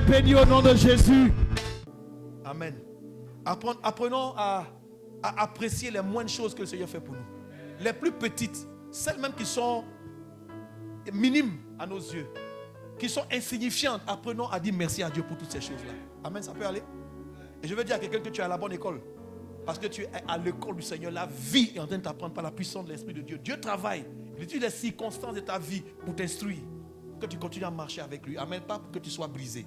béni au nom de Jésus. Amen. Apprenons à apprécier les moindres choses que le Seigneur fait pour nous. Les plus petites, celles même qui sont minimes à nos yeux, qui sont insignifiantes. Apprenons à dire merci à Dieu pour toutes ces choses-là. Amen, ça peut aller. Et je veux dire à quelqu'un que tu es à la bonne école. Parce que tu es à l'école du Seigneur. La vie est en train de t'apprendre par la puissance de l'Esprit de Dieu. Dieu travaille. Il utilise les circonstances de ta vie pour t'instruire. Que tu continues à marcher avec lui. Amen, pas pour que tu sois brisé.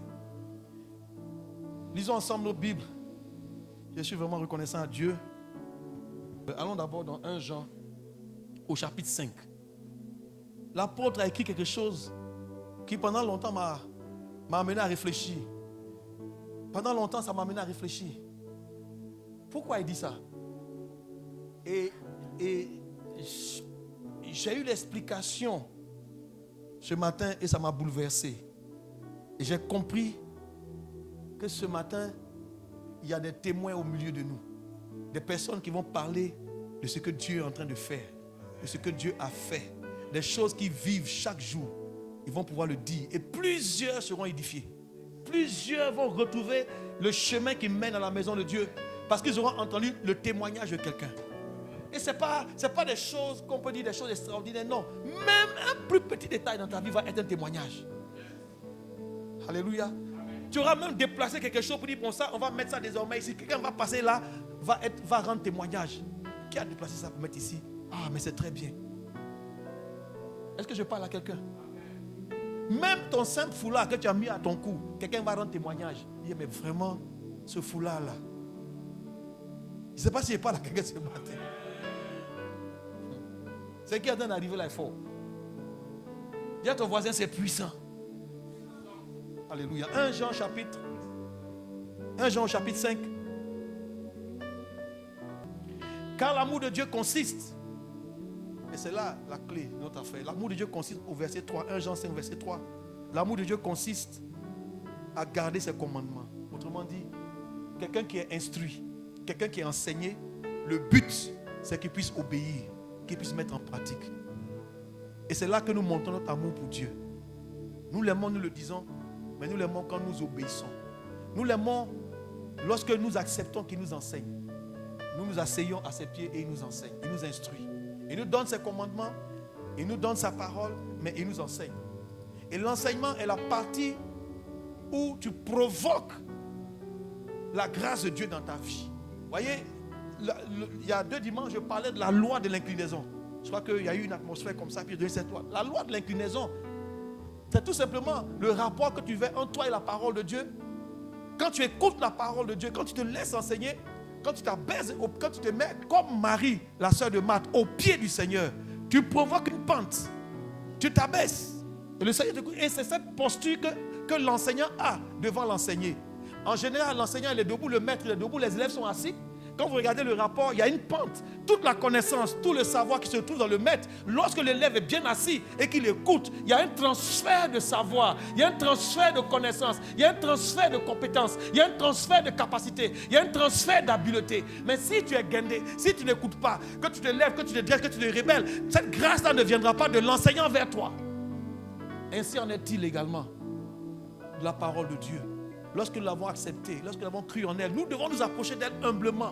Lisons ensemble nos Bibles. Je suis vraiment reconnaissant à Dieu. Allons d'abord dans 1 Jean, au chapitre 5. L'apôtre a écrit quelque chose qui pendant longtemps m'a amené à réfléchir. Pendant longtemps, ça m'a amené à réfléchir. Pourquoi il dit ça? Et j'ai eu l'explication ce matin et ça m'a bouleversé. Et j'ai compris que ce matin, il y a des témoins au milieu de nous. Des personnes qui vont parler de ce que Dieu est en train de faire, de ce que Dieu a fait, des choses qu'ils vivent chaque jour. Ils vont pouvoir le dire. Et plusieurs seront édifiés. Plusieurs vont retrouver le chemin qui mène à la maison de Dieu. Parce qu'ils auront entendu le témoignage de quelqu'un. Et ce n'est pas des choses qu'on peut dire, des choses extraordinaires. Non. Même un plus petit détail dans ta vie va être un témoignage. Alléluia. Tu auras même déplacé quelque chose pour dire, bon ça, on va mettre ça désormais ici. Quelqu'un va passer là, va rendre témoignage. Qui a déplacé ça pour mettre ici? Ah, mais c'est très bien. Est-ce que je parle à quelqu'un? Même ton simple foulard que tu as mis à ton cou, quelqu'un va rendre témoignage. Il dit, mais vraiment, ce foulard-là. Je ne sais pas si je parle à quelqu'un ce matin. Ce qui est en train d'arriver là est fort. Dis à ton voisin, c'est puissant. Alléluia. 1 Jean chapitre 5. Car l'amour de Dieu consiste, et c'est là la clé de notre affaire. L'amour de Dieu consiste au verset 3. 1 Jean 5, verset 3. L'amour de Dieu consiste à garder ses commandements. Autrement dit, quelqu'un qui est instruit, quelqu'un qui est enseigné, le but, c'est qu'il puisse obéir, qu'il puisse mettre en pratique. Et c'est là que nous montrons notre amour pour Dieu. Nous l'aimons, nous le disons, mais nous l'aimons quand nous obéissons. Nous l'aimons lorsque nous acceptons qu'il nous enseigne. Nous nous asseyons à ses pieds et il nous enseigne, il nous instruit. Il nous donne ses commandements, il nous donne sa parole, mais il nous enseigne. Et l'enseignement est la partie où tu provoques la grâce de Dieu dans ta vie. Vous voyez, il y a 2 dimanches, je parlais de la loi de l'inclinaison. Je crois qu'il y a eu une atmosphère comme ça, puis je donnais cette loi. La loi de l'inclinaison, c'est tout simplement le rapport que tu fais entre toi et la parole de Dieu. Quand tu écoutes la parole de Dieu, quand tu te laisses enseigner, quand tu t'abaisses, quand tu te mets comme Marie, la sœur de Marthe, au pied du Seigneur, tu provoques une pente. Tu t'abaisses. Et le Seigneur t'écoute. Et c'est cette posture que l'enseignant a devant l'enseigné. En général, l'enseignant il est debout, le maître il est debout, les élèves sont assis. Quand vous regardez le rapport, il y a une pente. Toute la connaissance, tout le savoir qui se trouve dans le maître, lorsque l'élève est bien assis et qu'il écoute, il y a un transfert de savoir, il y a un transfert de connaissance, il y a un transfert de compétences, il y a un transfert de capacité, il y a un transfert d'habileté. Mais si tu es guindé, si tu n'écoutes pas, que tu te lèves, que tu te dresses, que tu te rebelles, cette grâce-là ne viendra pas de l'enseignant vers toi. Ainsi en est-il également de la parole de Dieu. Lorsque nous l'avons acceptée, lorsque nous avons cru en elle, nous devons nous approcher d'elle humblement.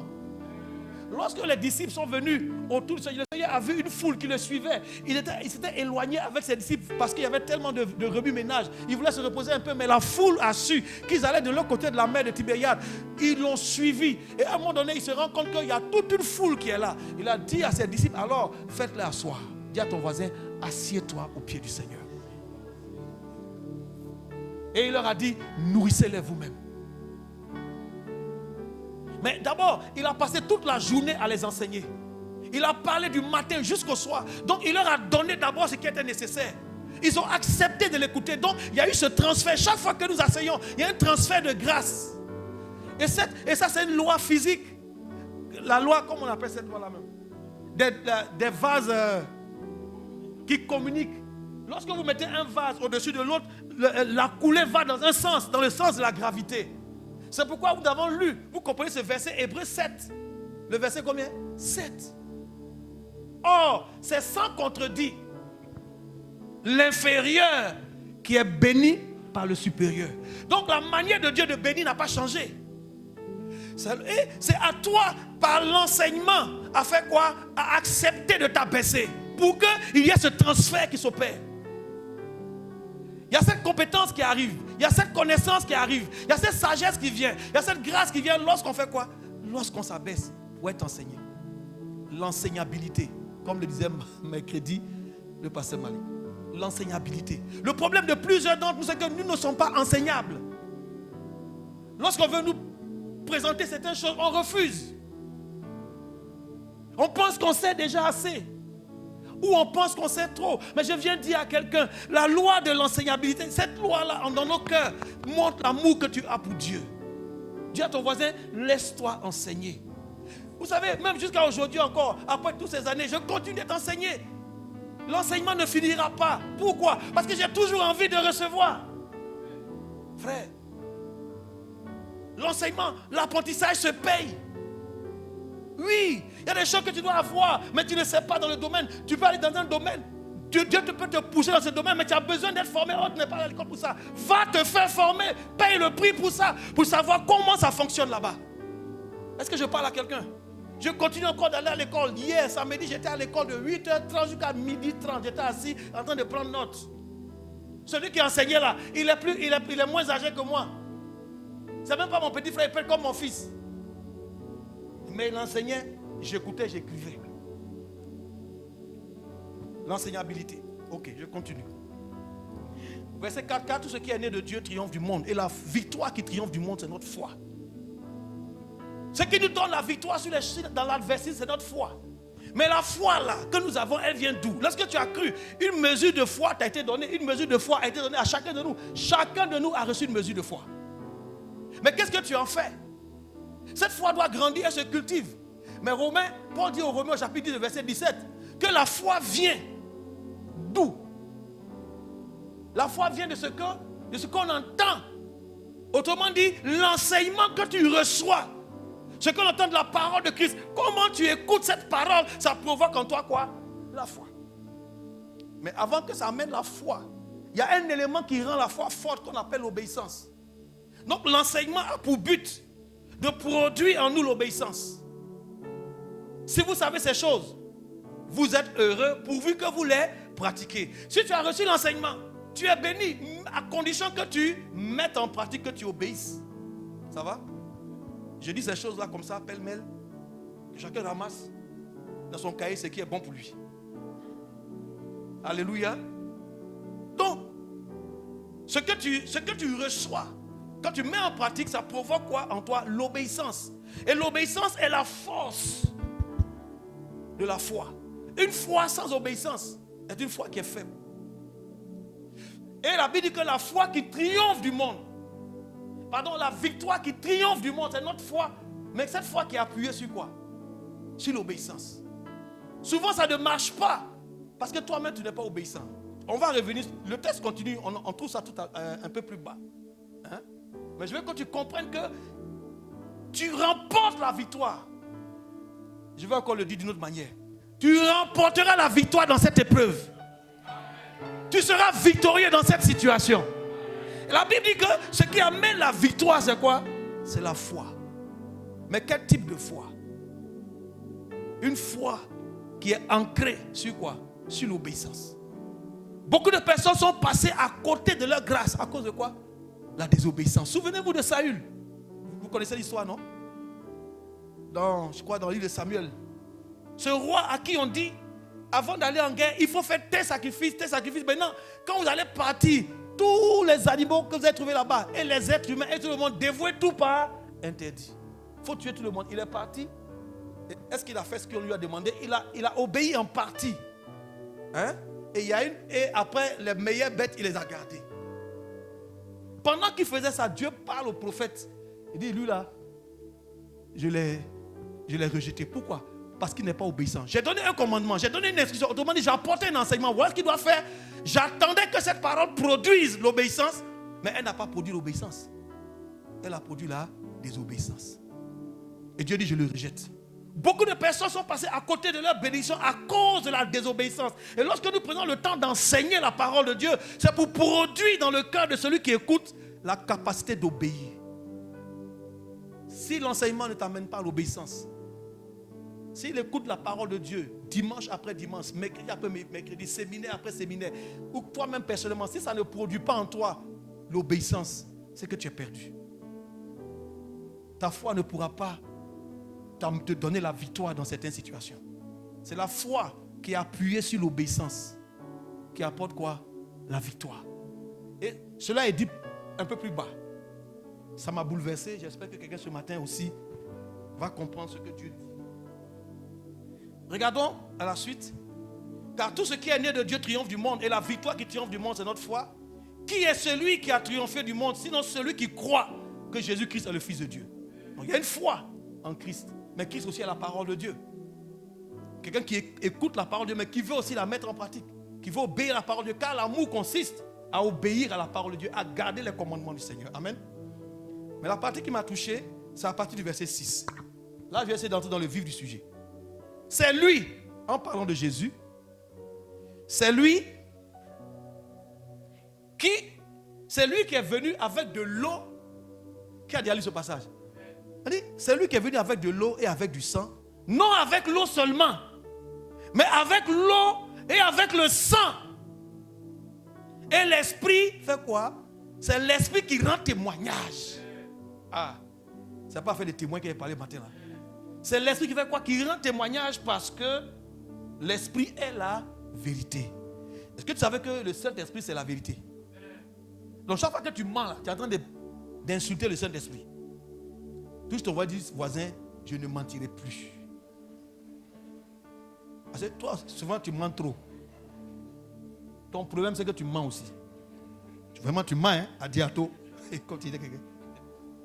Lorsque les disciples sont venus autour du Seigneur, le Seigneur a vu une foule qui le suivait. Il s'était éloigné avec ses disciples parce qu'il y avait tellement de remue-ménage. Il voulait se reposer un peu, mais la foule a su qu'ils allaient de l'autre côté de la mer de Tibériade. Ils l'ont suivi. Et à un moment donné, il se rend compte qu'il y a toute une foule qui est là. Il a dit à ses disciples, alors faites-les asseoir. Dis à ton voisin, assieds-toi au pied du Seigneur. Et il leur a dit, nourrissez-les vous-même. Mais d'abord, il a passé toute la journée à les enseigner. Il a parlé du matin jusqu'au soir. Donc il leur a donné d'abord ce qui était nécessaire. Ils ont accepté de l'écouter. Donc il y a eu ce transfert. Chaque fois que nous enseignons, il y a un transfert de grâce. Et ça c'est une loi physique. La loi, comment on appelle cette loi-là même? Des vases qui communiquent. Lorsque vous mettez un vase au-dessus de l'autre, la coulée va dans un sens, dans le sens de la gravité. C'est pourquoi nous avons lu, vous comprenez ce verset, Hébreux 7. Le verset combien? 7. Or, c'est sans contredit. L'inférieur qui est béni par le supérieur. Donc la manière de Dieu de bénir n'a pas changé. C'est à toi, par l'enseignement, à faire quoi? À accepter de t'abaisser pour qu'il y ait ce transfert qui s'opère. Il y a cette compétence qui arrive, il y a cette connaissance qui arrive, il y a cette sagesse qui vient, il y a cette grâce qui vient lorsqu'on fait quoi? Lorsqu'on s'abaisse pour être enseigné. L'enseignabilité, comme le disait mercredi le pasteur Mali. L'enseignabilité. Le problème de plusieurs d'entre nous, c'est que nous ne sommes pas enseignables. Lorsqu'on veut nous présenter certaines choses, on refuse. On pense qu'on sait déjà assez. Ou on pense qu'on sait trop. Mais je viens dire à quelqu'un, la loi de l'enseignabilité, cette loi-là, dans nos cœurs, montre l'amour que tu as pour Dieu. Dis à ton voisin, laisse-toi enseigner. Vous savez, même jusqu'à aujourd'hui encore, après toutes ces années, je continue d'être enseigné. L'enseignement ne finira pas. Pourquoi? Parce que j'ai toujours envie de recevoir. Frère, l'enseignement, l'apprentissage se paye. Oui, il y a des choses que tu dois avoir, mais tu ne sais pas dans le domaine. Tu peux aller dans un domaine. Dieu peut te pousser dans ce domaine, mais tu as besoin d'être formé. Oh, tu n'es pas à l'école pour ça. Va te faire former. Paye le prix pour ça, pour savoir comment ça fonctionne là-bas. Est-ce que je parle à quelqu'un? Je continue encore d'aller à l'école. Hier, samedi, j'étais à l'école de 8h30 jusqu'à 12h30. J'étais assis en train de prendre note. Celui qui enseignait là, il est moins âgé que moi. C'est même pas mon petit frère, il peut être comme mon fils. Mais il enseignait, j'écoutais, j'écrivais. L'enseignabilité. Ok, je continue. Verset 4, tout ce qui est né de Dieu triomphe du monde. Et la victoire qui triomphe du monde, c'est notre foi. Ce qui nous donne la victoire dans l'adversité, c'est notre foi. Mais la foi là, que nous avons, elle vient d'où? Lorsque tu as cru, une mesure de foi t'a été donnée. Une mesure de foi a été donnée à chacun de nous. Chacun de nous a reçu une mesure de foi. Mais qu'est-ce que tu en fais? Cette foi doit grandir et se cultive. Mais Paul dit aux Romains au chapitre 10, verset 17, que la foi vient d'où? La foi vient de ce qu'on entend. Autrement dit, l'enseignement que tu reçois. Ce qu'on entend de la parole de Christ. Comment tu écoutes cette parole, ça provoque en toi quoi? La foi. Mais avant que ça amène la foi, il y a un élément qui rend la foi forte qu'on appelle l'obéissance. Donc l'enseignement a pour but de produire en nous l'obéissance. Si vous savez ces choses, vous êtes heureux pourvu que vous les pratiquez. Si tu as reçu l'enseignement, tu es béni à condition que tu mettes en pratique, que tu obéisses. Ça va? Je dis ces choses-là comme ça, pêle-mêle, que chacun ramasse dans son cahier ce qui est bon pour lui. Alléluia. Donc, ce que tu reçois, quand tu mets en pratique, ça provoque quoi en toi? L'obéissance. Et l'obéissance est la force de la foi. Une foi sans obéissance est une foi qui est faible. Et la Bible dit que la foi qui triomphe du monde, la victoire qui triomphe du monde, c'est notre foi. Mais cette foi qui est appuyée sur quoi? Sur l'obéissance. Souvent ça ne marche pas parce que toi-même tu n'es pas obéissant. On va revenir, le texte continue, on trouve ça tout un peu plus bas. Hein? Mais je veux que tu comprennes que tu remportes la victoire. Je vais encore le dire d'une autre manière. Tu remporteras la victoire dans cette épreuve. Tu seras victorieux dans cette situation. La Bible dit que ce qui amène la victoire, c'est quoi? C'est la foi. Mais quel type de foi? Une foi qui est ancrée sur quoi? Sur l'obéissance. Beaucoup de personnes sont passées à côté de leur grâce à cause de quoi? La désobéissance. Souvenez-vous de Saül. Vous connaissez l'histoire, non? Je crois dans le livre de Samuel. Ce roi à qui on dit, avant d'aller en guerre, il faut faire tes sacrifices. Maintenant, quand vous allez partir, tous les animaux que vous avez trouvés là-bas, et les êtres humains, et tout le monde, dévoué tout par interdit. Il faut tuer tout le monde. Il est parti. Est-ce qu'il a fait ce qu'on lui a demandé? Il a obéi en partie. Hein? Et après, les meilleures bêtes, il les a gardées. Pendant qu'il faisait ça, Dieu parle au prophète. Il dit, lui là, je l'ai rejeté. Pourquoi? Parce qu'il n'est pas obéissant. J'ai donné un commandement, j'ai donné une instruction. Autrement dit, j'ai apporté un enseignement. Voilà ce qu'il doit faire. J'attendais que cette parole produise l'obéissance. Mais elle n'a pas produit l'obéissance. Elle a produit la désobéissance. Et Dieu dit, je le rejette. Beaucoup de personnes sont passées à côté de leur bénédiction à cause de la désobéissance. Et lorsque nous prenons le temps d'enseigner la parole de Dieu, c'est pour produire dans le cœur de celui qui écoute la capacité d'obéir. Si l'enseignement ne t'amène pas à l'obéissance, s'il écoute la parole de Dieu, dimanche après dimanche, mercredi après mercredi, séminaire après séminaire, ou toi-même personnellement, si ça ne produit pas en toi l'obéissance, c'est que tu es perdu. Ta foi ne pourra pas te donner la victoire dans certaines situations. C'est la foi qui est appuyée sur l'obéissance qui apporte quoi? La victoire. Et cela est dit un peu plus bas. Ça m'a bouleversé. J'espère que quelqu'un ce matin aussi va comprendre ce que Dieu dit. Regardons à la suite. Car tout ce qui est né de Dieu triomphe du monde. Et la victoire qui triomphe du monde, c'est notre foi. Qui est celui qui a triomphé du monde, sinon celui qui croit que Jésus-Christ est le Fils de Dieu? Donc il y a une foi en Christ. Mais Christ aussi a la parole de Dieu. Quelqu'un qui écoute la parole de Dieu, mais qui veut aussi la mettre en pratique. Qui veut obéir à la parole de Dieu. Car l'amour consiste à obéir à la parole de Dieu, à garder les commandements du Seigneur. Amen. Mais la partie qui m'a touché, c'est à partir du verset 6. Là, je vais essayer d'entrer dans le vif du sujet. C'est lui, en parlant de Jésus, c'est lui qui est venu avec de l'eau. Qui a déjà lu ce passage? C'est lui qui est venu avec de l'eau et avec du sang. Non avec l'eau seulement, mais avec l'eau et avec le sang. Et l'esprit fait quoi? C'est l'esprit qui rend témoignage. Ah, c'est pas fait de témoins qui est parlé matin là. C'est l'esprit qui fait quoi? Qui rend témoignage parce que l'esprit est la vérité. Est-ce que tu savais que le Saint-Esprit c'est la vérité? Donc chaque fois que tu mens là, tu es en train d'insulter le Saint-Esprit. Touche ton voisin, je ne mentirai plus. Parce que toi, souvent tu mens trop. Ton problème c'est que tu mens aussi. Vraiment tu mens, hein, à Diato.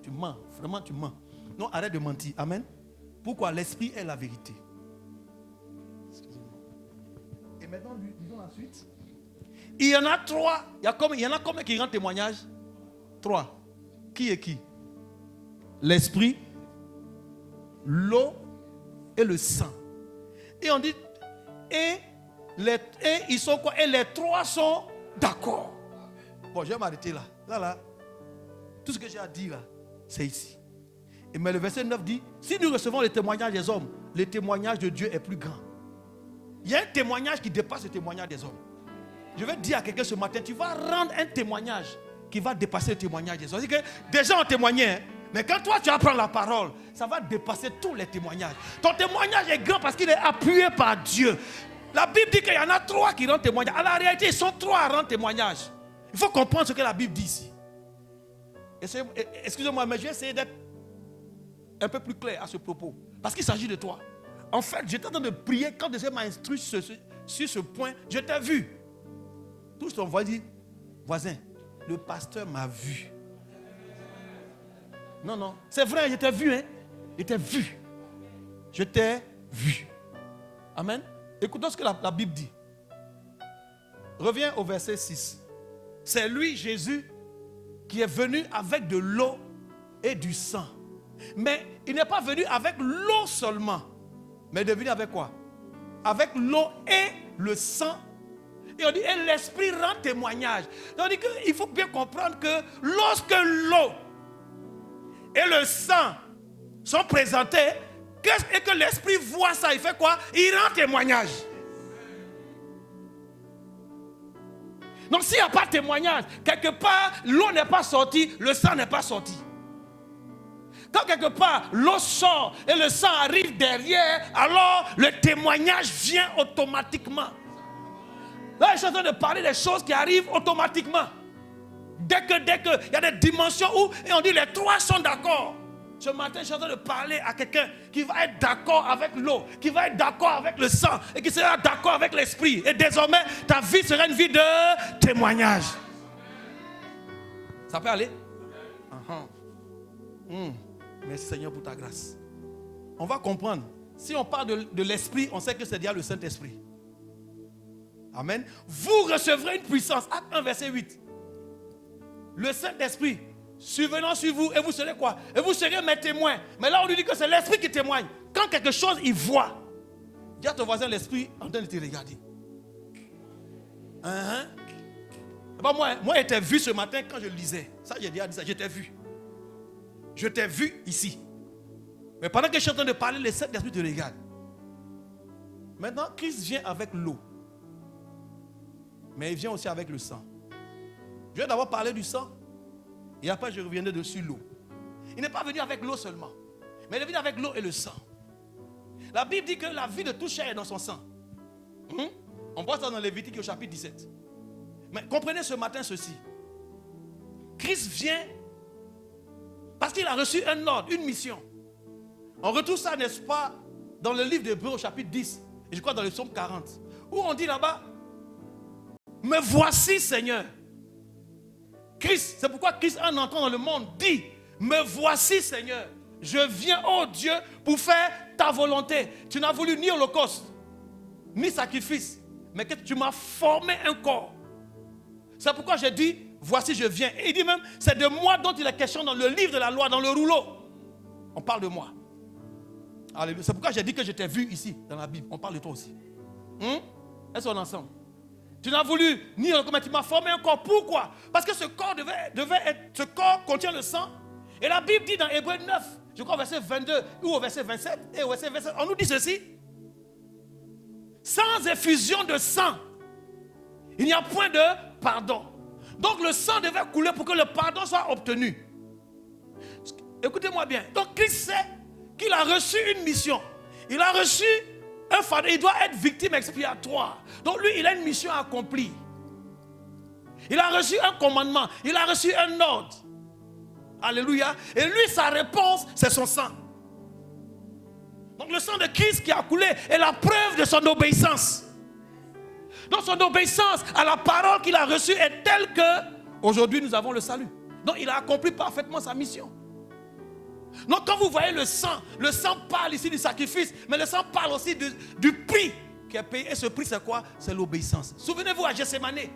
Tu mens, vraiment tu mens. Non, arrête de mentir. Amen. Pourquoi? L'esprit est la vérité. Excusez-moi. Et maintenant, disons la suite. Il y en a trois. Il y en a combien qui rendent témoignage? Trois. Qui est qui? L'esprit, l'eau et le sang. Et on dit, et ils sont quoi? Et les trois sont d'accord. Bon, je vais m'arrêter là. Là. Tout ce que j'ai à dire là, c'est ici. Mais le verset 9 dit, si nous recevons les témoignages des hommes, le témoignage de Dieu est plus grand. Il y a un témoignage qui dépasse le témoignage des hommes. Je vais dire à quelqu'un ce matin, tu vas rendre un témoignage qui va dépasser le témoignage des hommes. C'est-à-dire que des gens ont témoigné, hein, mais quand toi tu apprends la parole, ça va dépasser tous les témoignages. Ton témoignage est grand parce qu'il est appuyé par Dieu. La Bible dit qu'il y en a trois qui rendent témoignage. En la réalité, ils sont trois à rendre témoignage. Il faut comprendre ce que la Bible dit ici. Excusez-moi, mais je vais essayer d'être un peu plus clair à ce propos. Parce qu'il s'agit de toi. En fait, j'étais en train de prier quand Dieu m'a instruit sur ce point. Je t'ai vu. Touche ton voisin, le pasteur m'a vu. Non, c'est vrai, je t'ai vu. Hein? Je t'ai vu. Je t'ai vu. Amen. Écoutons ce que la Bible dit. Reviens au verset 6. C'est lui, Jésus, qui est venu avec de l'eau et du sang. Mais il n'est pas venu avec l'eau seulement. Mais il est venu avec quoi? Avec l'eau et le sang. Et on dit, et l'esprit rend témoignage. Donc on dit qu'il faut bien comprendre que lorsque l'eau et le sang sont présentés, et que l'esprit voit ça, il fait quoi? Il rend témoignage. Donc s'il n'y a pas de témoignage, quelque part, l'eau n'est pas sortie, le sang n'est pas sorti. Quand quelque part, l'eau sort et le sang arrive derrière, alors le témoignage vient automatiquement. Là, je suis en train de parler des choses qui arrivent automatiquement. Dès que, il y a des dimensions où, et on dit les trois sont d'accord. Ce matin, je suis en train de parler à quelqu'un qui va être d'accord avec l'eau, qui va être d'accord avec le sang et qui sera d'accord avec l'esprit. Et désormais, ta vie sera une vie de témoignage. Ça peut aller? Merci Seigneur pour ta grâce. On va comprendre. Si on parle de l'esprit, on sait que c'est déjà le Saint-Esprit. Amen. Vous recevrez une puissance. Acte 1, verset 8. Le Saint-Esprit survenant sur vous, et vous serez quoi? Et vous serez mes témoins. Mais là, on lui dit que c'est l'Esprit qui témoigne. quand quelque chose, il voit. Dis à ton voisin, l'esprit en train de te regarder. Moi, j'étais vu ce matin quand je lisais. Ça, j'ai déjà dit ça, j'étais vu. Je t'ai vu ici. Mais pendant que je suis en train de parler, les sept esprits te regardent. Maintenant, Christ vient avec l'eau. Mais il vient aussi avec le sang. Je vais d'abord parler du sang. Et après, je reviendrai dessus l'eau. Il n'est pas venu avec l'eau seulement. Mais il est venu avec l'eau et le sang. La Bible dit que la vie de tout chair est dans son sang. On voit ça dans Lévitique au chapitre 17. Mais comprenez ce matin ceci. Christ vient parce qu'il a reçu un ordre, une mission. On retrouve ça, n'est-ce pas, dans le livre d'Hébreux au chapitre 10. Et je crois dans le psaume 40. Où on dit là-bas, me voici Seigneur. Christ, c'est pourquoi Christ en entrant dans le monde dit, me voici Seigneur. Je viens, oh Dieu, pour faire ta volonté. Tu n'as voulu ni holocauste, ni sacrifice, mais que tu m'as formé un corps. C'est pourquoi j'ai dit, voici je viens. Et il dit même, c'est de moi dont il est question dans le livre de la loi, dans le rouleau. On parle de moi. Alléluia. C'est pourquoi j'ai dit que je t'ai vu ici, dans la Bible. On parle de toi aussi. Est-ce qu'on est ensemble? Tu n'as voulu ni mais tu m'as formé un corps. Pourquoi? Parce que ce corps devait être, ce corps contient le sang. Et la Bible dit dans Hébreux 9, je crois au verset 22 ou au verset 27, et au verset 27, on nous dit ceci. Sans effusion de sang, il n'y a point de pardon. Donc le sang devait couler pour que le pardon soit obtenu. Écoutez-moi bien. Donc Christ sait qu'il a reçu une mission. Il a reçu un fardeau. Il doit être victime expiatoire. Donc lui, il a une mission accomplie. Il a reçu un commandement. Il a reçu un ordre. Alléluia. Et lui, sa réponse, c'est son sang. Donc le sang de Christ qui a coulé est la preuve de son obéissance. Donc son obéissance à la parole qu'il a reçue est telle que aujourd'hui nous avons le salut. Donc il a accompli parfaitement sa mission. Donc quand vous voyez le sang parle ici du sacrifice, mais le sang parle aussi du prix qui est payé. Et ce prix c'est quoi? C'est l'obéissance. Souvenez-vous à Gethsémane,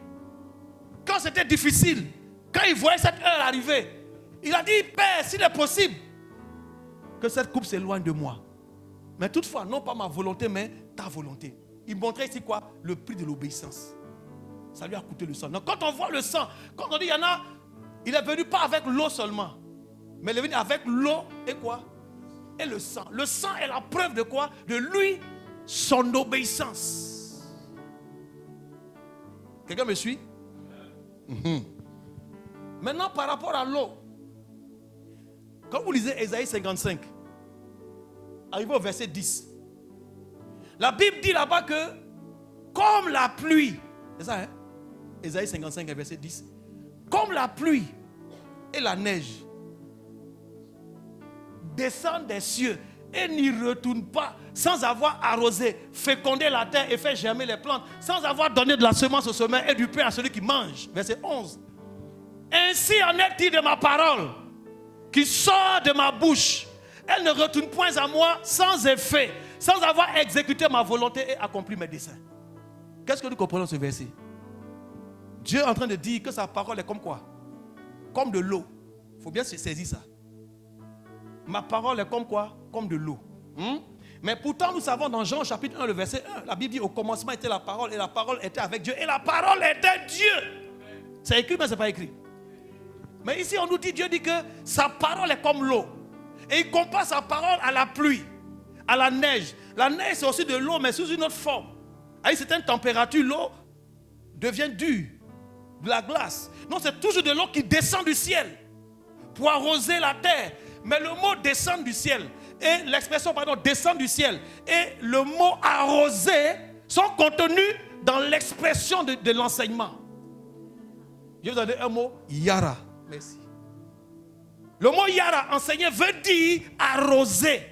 quand c'était difficile, quand il voyait cette heure arriver, il a dit, Père, s'il est possible, que cette coupe s'éloigne de moi. Mais toutefois, non pas ma volonté, mais ta volonté. Il montrait ici quoi? Le prix de l'obéissance. Ça lui a coûté le sang. Donc quand on voit le sang, quand on dit il y en a, il est venu pas avec l'eau seulement, mais il est venu avec l'eau et quoi? Et le sang. Le sang est la preuve de quoi? De lui, son obéissance. Quelqu'un me suit? Maintenant par rapport à l'eau, quand vous lisez Ésaïe 55, arrivé au verset 10, la Bible dit là-bas que comme la pluie, c'est ça, hein? Ésaïe 55, verset 10, comme la pluie et la neige descendent des cieux et n'y retournent pas sans avoir arrosé, fécondé la terre et fait germer les plantes, sans avoir donné de la semence au semeur et du pain à celui qui mange. Verset 11. Ainsi en est-il de ma parole qui sort de ma bouche. Elle ne retourne point à moi sans effet, sans avoir exécuté ma volonté et accompli mes desseins. Qu'est-ce que nous comprenons de ce verset? Dieu est en train de dire que sa parole est comme quoi? Comme de l'eau. Il faut bien saisir ça. Ma parole est comme quoi? Comme de l'eau. Mais pourtant nous savons dans Jean chapitre 1 le verset 1, la Bible dit au commencement était la parole et la parole était avec Dieu et la parole était Dieu. C'est écrit mais ce n'est pas écrit. Mais ici on nous dit, Dieu dit que sa parole est comme l'eau. Et il compare sa parole à la pluie, à la neige. La neige c'est aussi de l'eau mais sous une autre forme. À une certaine température, l'eau devient dure, de la glace. Non, c'est toujours de l'eau qui descend du ciel pour arroser la terre. Mais le mot descend du ciel et l'expression descend du ciel et le mot arroser sont contenus dans l'expression de l'enseignement. Je vous ai donné un mot, yara. Merci. Le mot yara, enseigner, veut dire arroser,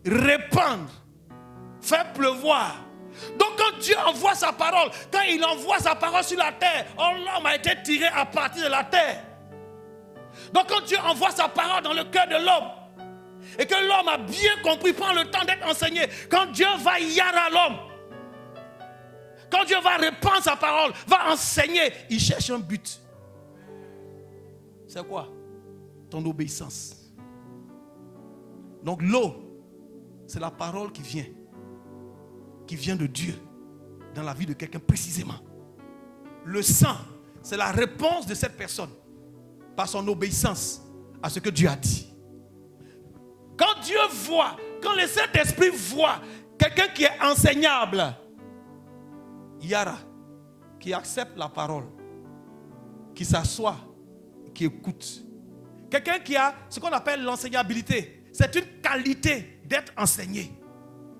répandre, faire pleuvoir. Donc quand Dieu envoie sa parole, quand il envoie sa parole sur la terre, l'homme a été tiré à partir de la terre. Donc quand Dieu envoie sa parole dans le cœur de l'homme, et que l'homme a bien compris, prend le temps d'être enseigné, quand Dieu va yara l'homme, quand Dieu va répandre sa parole, va enseigner, il cherche un but. C'est quoi? Ton obéissance. Donc l'eau c'est la parole qui vient de Dieu dans la vie de quelqu'un précisément. Le sang, c'est la réponse de cette personne par son obéissance à ce que Dieu a dit. Quand Dieu voit, quand le Saint-Esprit voit quelqu'un qui est enseignable, Yara, qui accepte la parole, qui s'assoit, qui écoute. Quelqu'un qui a ce qu'on appelle l'enseignabilité. C'est une qualité d'être enseigné.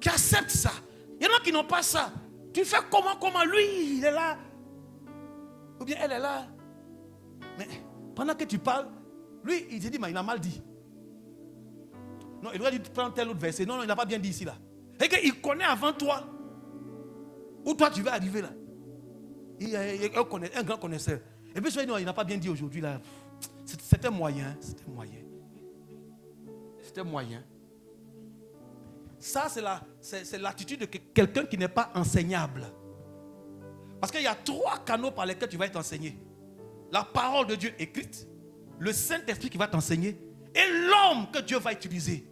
Qui accepte ça. Il y en a qui n'ont pas ça. Tu fais comment lui, il est là. Ou bien elle est là. Mais pendant que tu parles, lui, il te dit, mais il a mal dit. Non, il doit dire, prendre tel autre verset. Non, il n'a pas bien dit ici là. Et qu'il connaît avant toi. Où toi tu vas arriver là. Il est un grand connaisseur. Et puis non, il n'a pas bien dit aujourd'hui là. C'était moyen. C'était moyen. Ça, c'est l'attitude de quelqu'un qui n'est pas enseignable. Parce qu'il y a 3 canaux par lesquels tu vas être enseigné. La parole de Dieu écrite, le Saint-Esprit qui va t'enseigner et l'homme que Dieu va utiliser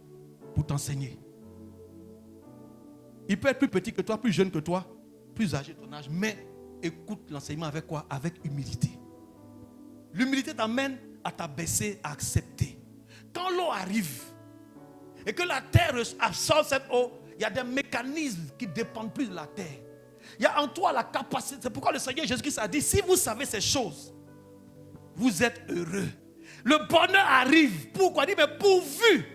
pour t'enseigner. Il peut être plus petit que toi, plus jeune que toi, plus âgé de ton âge, mais écoute l'enseignement avec quoi? Avec humilité. L'humilité t'amène à t'abaisser, à accepter. Quand l'eau arrive et que la terre absorbe cette eau, il y a des mécanismes qui ne dépendent plus de la terre. Il y a en toi la capacité. C'est pourquoi le Seigneur Jésus-Christ a dit, si vous savez ces choses, vous êtes heureux. Le bonheur arrive. Pourquoi? Il dit, mais pourvu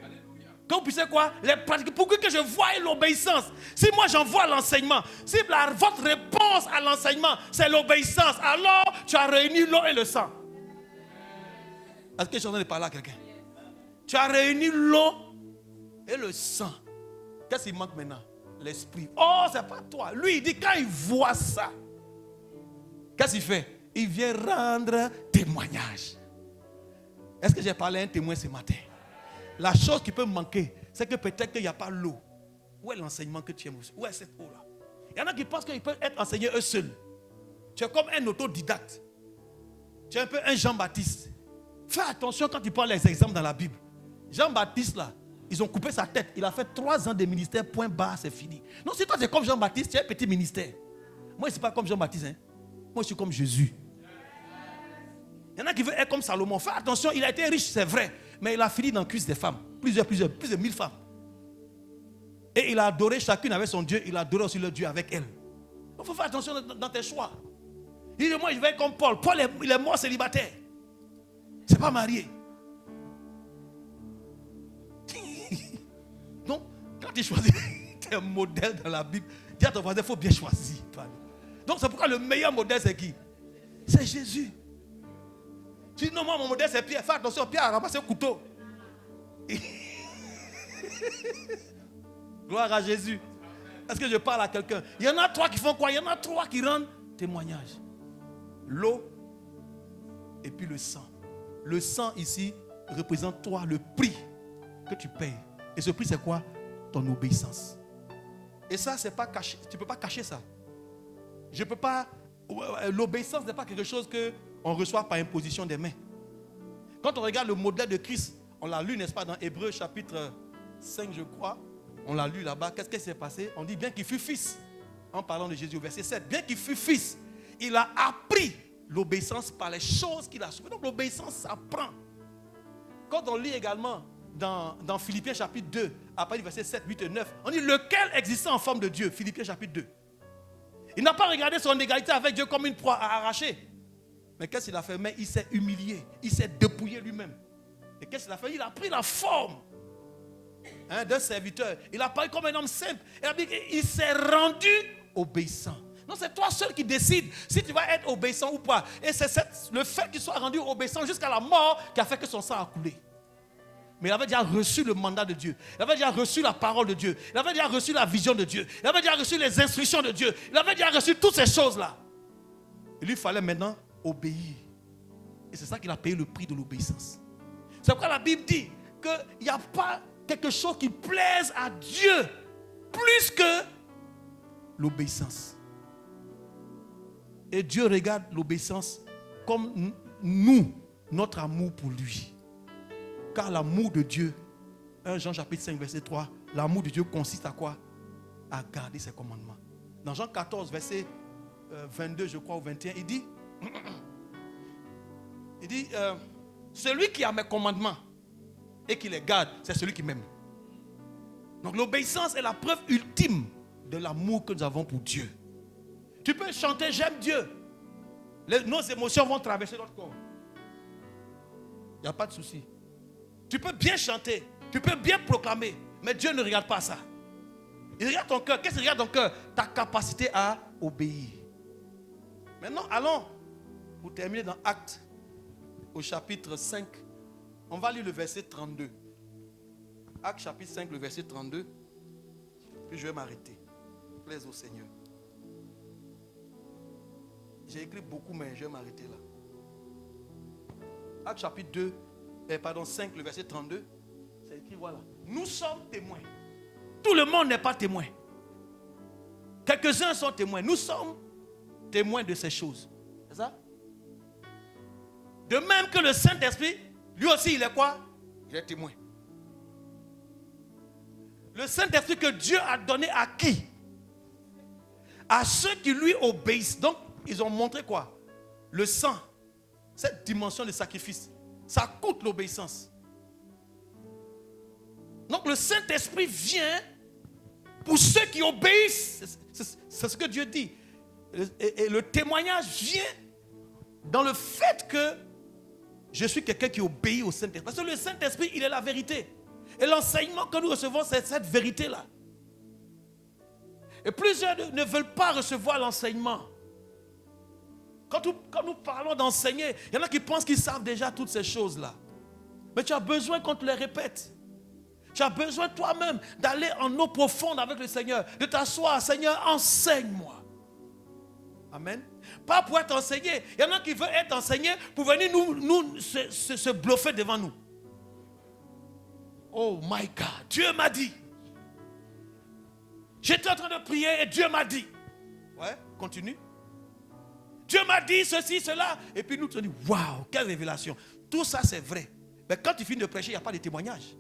que vous puissiez quoi? Les pratiquer. Pour que je voie l'obéissance. Si moi j'envoie l'enseignement, si votre réponse à l'enseignement, c'est l'obéissance, alors tu as réuni l'eau et le sang. Est-ce que je suis en train de parler à quelqu'un? Tu as réuni l'eau et le sang. Qu'est-ce qui manque maintenant? L'esprit. Oh, c'est pas toi. Lui, il dit, quand il voit ça, qu'est-ce qu'il fait? Il vient rendre témoignage. Est-ce que j'ai parlé à un témoin ce matin? La chose qui peut me manquer, c'est que peut-être qu'il n'y a pas l'eau. Où est l'enseignement que tu aimes? Où est cette eau-là? Il y en a qui pensent qu'ils peuvent être enseignés eux seuls. Tu es comme un autodidacte. Tu es un peu un Jean-Baptiste. Fais attention quand tu prends les exemples dans la Bible. Jean-Baptiste là, ils ont coupé sa tête. Il a fait 3 ans de ministère, point barre, c'est fini. Non, si toi tu es comme Jean-Baptiste, tu as un petit ministère. Moi je ne suis pas comme Jean-Baptiste. Hein. Moi je suis comme Jésus. Il y en a qui veulent être comme Salomon. Fais attention, il a été riche, c'est vrai. Mais il a fini dans la cuisse des femmes. Plus de 1000 femmes. Et il a adoré chacune avec son Dieu. Il a adoré aussi le Dieu avec elle. Il faut faire attention dans tes choix. Il dit, moi je vais être comme Paul. Paul, il est mort célibataire. C'est pas marié. Donc, quand tu choisis tes modèles dans la Bible, dis à ton voisin, il faut bien choisir. Donc, c'est pourquoi le meilleur modèle, c'est qui? C'est Jésus. Tu dis, non, moi, mon modèle, c'est Pierre. Fais attention, Pierre a ramassé un couteau. Gloire à Jésus. Est-ce que je parle à quelqu'un? Il y en a 3 qui font quoi? Il y en a 3 qui rendent témoignage. L'eau et puis le sang. Le sang ici représente toi, le prix que tu payes. Et ce prix, c'est quoi? Ton obéissance. Et ça, c'est pas caché. Tu ne peux pas cacher ça. Je peux pas. L'obéissance n'est pas quelque chose qu'on reçoit par imposition des mains. Quand on regarde le modèle de Christ, on l'a lu, n'est-ce pas, dans Hébreux chapitre 5, je crois. On l'a lu là-bas. Qu'est-ce qui s'est passé? On dit bien qu'il fut fils. En parlant de Jésus au verset 7. Bien qu'il fut fils, il a appris l'obéissance par les choses qu'il a souffert. Donc l'obéissance s'apprend. Quand on lit également dans Philippiens chapitre 2, après le verset 7, 8 et 9, on dit lequel existait en forme de Dieu. Philippiens chapitre 2. Il n'a pas regardé son égalité avec Dieu comme une proie à arracher. Mais qu'est-ce qu'il a fait? Mais il s'est humilié. Il s'est dépouillé lui-même. Et qu'est-ce qu'il a fait? Il a pris la forme d'un serviteur. Il a parlé comme un homme simple. Il s'est rendu obéissant. Non, c'est toi seul qui décides si tu vas être obéissant ou pas. Et c'est le fait qu'il soit rendu obéissant jusqu'à la mort qui a fait que son sang a coulé. Mais il avait déjà reçu le mandat de Dieu. Il avait déjà reçu la parole de Dieu. Il avait déjà reçu la vision de Dieu. Il avait déjà reçu les instructions de Dieu. Il avait déjà reçu toutes ces choses-là. Il lui fallait maintenant obéir. Et c'est ça qu'il a payé le prix de l'obéissance. C'est pourquoi la Bible dit qu'il n'y a pas quelque chose qui plaise à Dieu plus que l'obéissance. Et Dieu regarde l'obéissance comme nous, notre amour pour lui. Car l'amour de Dieu 1 Jean chapitre 5 verset 3, l'amour de Dieu consiste à quoi? À garder ses commandements. Dans Jean 14 verset 22 je crois ou 21, il dit celui qui a mes commandements et qui les garde, c'est celui qui m'aime. Donc l'obéissance est la preuve ultime de l'amour que nous avons pour Dieu. Tu peux chanter j'aime Dieu. Nos émotions vont traverser notre corps. Il n'y a pas de souci. Tu peux bien chanter, tu peux bien proclamer, mais Dieu ne regarde pas ça. Il regarde ton cœur. Qu'est-ce qu'il regarde ton cœur? Ta capacité à obéir. Maintenant, allons pour terminer dans Actes au chapitre 5. On va lire le verset 32. Actes chapitre 5, le verset 32. Puis je vais m'arrêter. Plaise au Seigneur. J'ai écrit beaucoup, mais je vais m'arrêter là. Actes chapitre 5, le verset 32. C'est écrit, voilà. Nous sommes témoins. Tout le monde n'est pas témoin. Quelques-uns sont témoins. Nous sommes témoins de ces choses. C'est ça? De même que le Saint-Esprit, lui aussi, il est quoi? Il est témoin. Le Saint-Esprit que Dieu a donné à qui? À ceux qui lui obéissent. Donc, ils ont montré quoi? Le sang, cette dimension de sacrifice, ça coûte l'obéissance. Donc, le Saint-Esprit vient pour ceux qui obéissent. C'est ce que Dieu dit. Et le témoignage vient dans le fait que je suis quelqu'un qui obéit au Saint-Esprit. Parce que le Saint-Esprit, il est la vérité. Et l'enseignement que nous recevons, c'est cette vérité-là. Et plusieurs ne veulent pas recevoir l'enseignement. Quand nous parlons d'enseigner, il y en a qui pensent qu'ils savent déjà toutes ces choses-là. Mais tu as besoin qu'on te les répète. Tu as besoin toi-même d'aller en eau profonde avec le Seigneur. De t'asseoir, Seigneur, enseigne-moi. Amen. Pas pour être enseigné. Il y en a qui veulent être enseignés pour venir se bluffer devant nous. Oh my God, Dieu m'a dit. J'étais en train de prier et Dieu m'a dit. Ouais, continue. Dieu m'a dit ceci, cela. Et puis nous te disons, waouh, quelle révélation. Tout ça c'est vrai. Mais quand tu finis de prêcher, il n'y a pas de témoignage.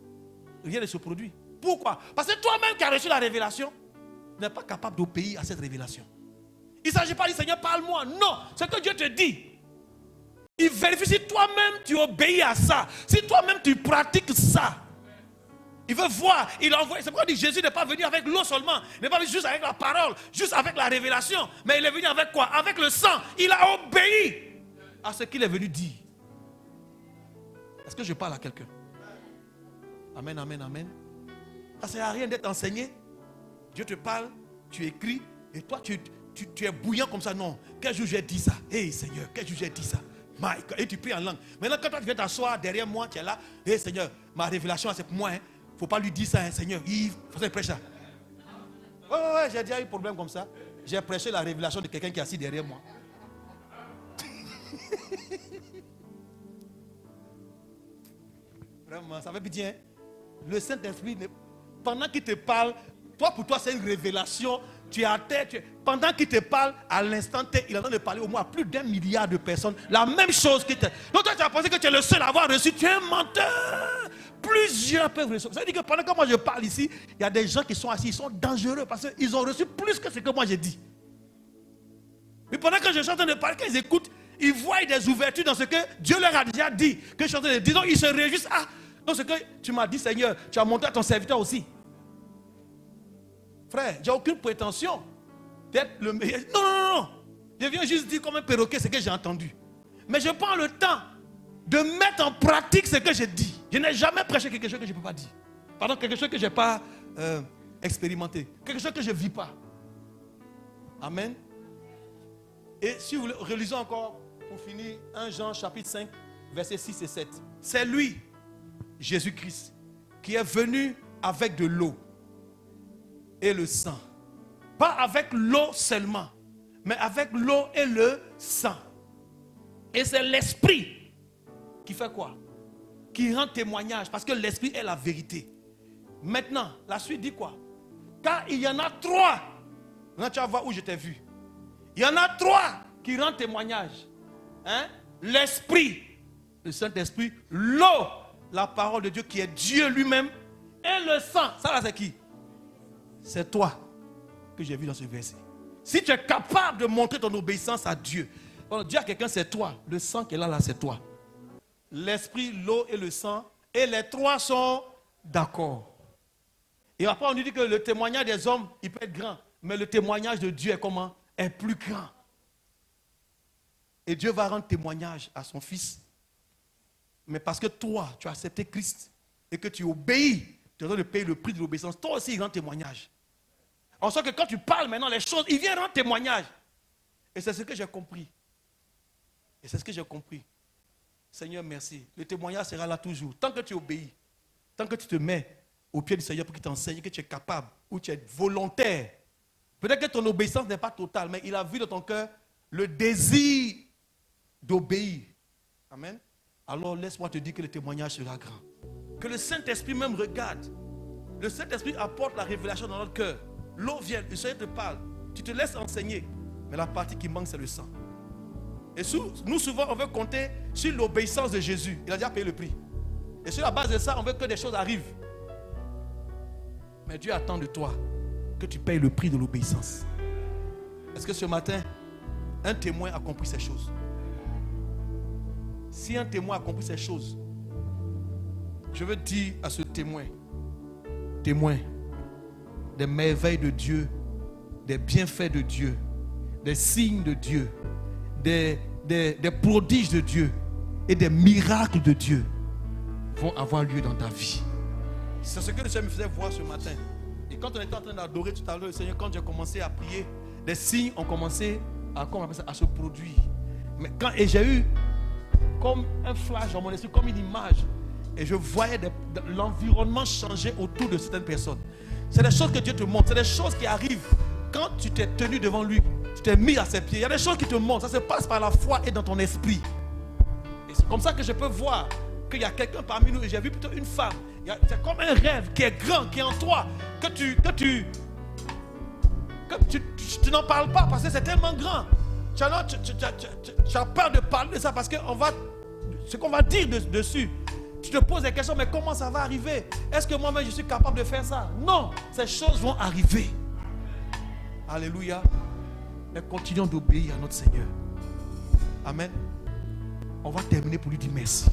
Rien ne se produit. Pourquoi? Parce que toi-même qui as reçu la révélation, tu n'es pas capable d'obéir à cette révélation. Il ne s'agit pas de dire, Seigneur, parle-moi. Non, ce que Dieu te dit. Il vérifie si toi-même tu obéis à ça. Si toi-même tu pratiques ça. Il veut voir, il envoie. C'est pourquoi il dit Jésus n'est pas venu avec l'eau seulement. Il n'est pas venu juste avec la parole, juste avec la révélation. Mais il est venu avec quoi? Avec le sang. Il a obéi à ce qu'il est venu dire. Est-ce que je parle à quelqu'un? Amen, amen, amen. Ça ne sert à rien d'être enseigné. Dieu te parle, tu écris, et toi tu es bouillant comme ça. Non, quel jour j'ai dit ça? Hey Seigneur, quel jour j'ai dit ça? Et tu pries en langue. Maintenant, quand toi tu viens t'asseoir derrière moi, tu es là. Hey Seigneur, ma révélation c'est pour moi. Il ne faut pas lui dire ça, hein, Seigneur. Il faut que je prêche ça. Ouais, j'ai déjà eu un problème comme ça. J'ai prêché la révélation de quelqu'un qui est assis derrière moi. Vraiment, ça fait bien. Hein? Le Saint-Esprit, pendant qu'il te parle, pour toi c'est une révélation. Tu es à terre. Pendant qu'il te parle, à l'instant T, il est en train de parler au moins à plus d'1 milliard de personnes. La même chose que tu. Donc toi tu as pensé que tu es le seul à avoir reçu. Tu es un menteur. Plusieurs peuvent recevoir. Ça veut dire que pendant que moi je parle ici, il y a des gens qui sont assis, ils sont dangereux parce qu'ils ont reçu plus que ce que moi j'ai dit. Mais pendant que je suis en train de parler, quand ils écoutent, ils voient des ouvertures dans ce que Dieu leur a déjà dit. Que je suis en train de dire. Donc ils se réjouissent. Ah, donc ce que tu m'as dit, Seigneur, tu as montré à ton serviteur aussi. Frère, j'ai aucune prétention d'être le meilleur. Non. Je viens juste dire comme un perroquet ce que j'ai entendu. Mais je prends le temps de mettre en pratique ce que j'ai dit. Je n'ai jamais prêché quelque chose que je ne peux pas dire. Pardon, quelque chose que je n'ai pas expérimenté. Quelque chose que je ne vis pas. Amen. Et si vous relisez encore, pour finir, 1 Jean chapitre 5, versets 6 et 7. C'est lui, Jésus-Christ, qui est venu avec de l'eau et le sang. Pas avec l'eau seulement, mais avec l'eau et le sang. Et c'est l'esprit qui fait quoi? Qui rend témoignage, parce que l'esprit est la vérité. Maintenant, la suite dit quoi? Car il y en a 3. Maintenant tu vas voir où je t'ai vu. Il y en a 3 qui rendent témoignage. Hein? L'esprit, le Saint-Esprit, l'eau, la parole de Dieu qui est Dieu lui-même, et le sang. Ça là, c'est qui? C'est toi que j'ai vu dans ce verset. Si tu es capable de montrer ton obéissance à Dieu, dire à quelqu'un, c'est toi. Le sang qui est là, c'est toi. L'esprit, l'eau et le sang. Et les trois sont d'accord. Et après, on nous dit que le témoignage des hommes, il peut être grand. Mais le témoignage de Dieu est comment? Est plus grand. Et Dieu va rendre témoignage à son Fils. Mais parce que toi, tu as accepté Christ et que tu obéis, tu es en train de payer le prix de l'obéissance. Toi aussi, il rend témoignage. En sorte que quand tu parles maintenant les choses, il vient rendre témoignage. Et c'est ce que j'ai compris. Et c'est ce que j'ai compris. Seigneur, merci. Le témoignage sera là toujours. Tant que tu obéis, tant que tu te mets au pied du Seigneur pour qu'il t'enseigne, que tu es capable ou tu es volontaire. Peut-être que ton obéissance n'est pas totale, mais il a vu dans ton cœur le désir d'obéir. Amen. Alors laisse-moi te dire que le témoignage sera grand. Que le Saint-Esprit même regarde. Le Saint-Esprit apporte la révélation dans notre cœur. L'eau vient, le Seigneur te parle. Tu te laisses enseigner. Mais la partie qui manque, c'est le sang. Et nous, souvent, on veut compter sur l'obéissance de Jésus. Il a déjà payé le prix. Et sur la base de ça, on veut que des choses arrivent. Mais Dieu attend de toi que tu payes le prix de l'obéissance. Est-ce que ce matin, un témoin a compris ces choses? Si un témoin a compris ces choses, je veux dire à ce témoin, des merveilles de Dieu, des bienfaits de Dieu, des signes de Dieu, des prodiges de Dieu et des miracles de Dieu vont avoir lieu dans ta vie. C'est ce que le Seigneur me faisait voir ce matin. Et quand on était en train d'adorer tout à l'heure le Seigneur, quand j'ai commencé à prier, des signes ont commencé à se produire. Et j'ai eu comme un flash dans mon esprit, comme une image. Et je voyais l'environnement changer autour de certaines personnes. C'est des choses que Dieu te montre. C'est des choses qui arrivent quand tu t'es tenu devant lui. Tu t'es mis à ses pieds. Il y a des choses qui te montrent. Ça se passe par la foi et dans ton esprit. Et c'est comme ça que je peux voir qu'il y a quelqu'un parmi nous. Et j'ai vu plutôt une femme. C'est comme un rêve qui est grand, qui est en toi. Que tu n'en parles pas parce que c'est tellement grand. Tu as peur de parler de ça parce que ce qu'on va dire dessus. Tu te poses des questions, mais comment ça va arriver? Est-ce que moi-même je suis capable de faire ça? Non, ces choses vont arriver. Alléluia. Mais continuons d'obéir à notre Seigneur. Amen. On va terminer pour lui dire merci.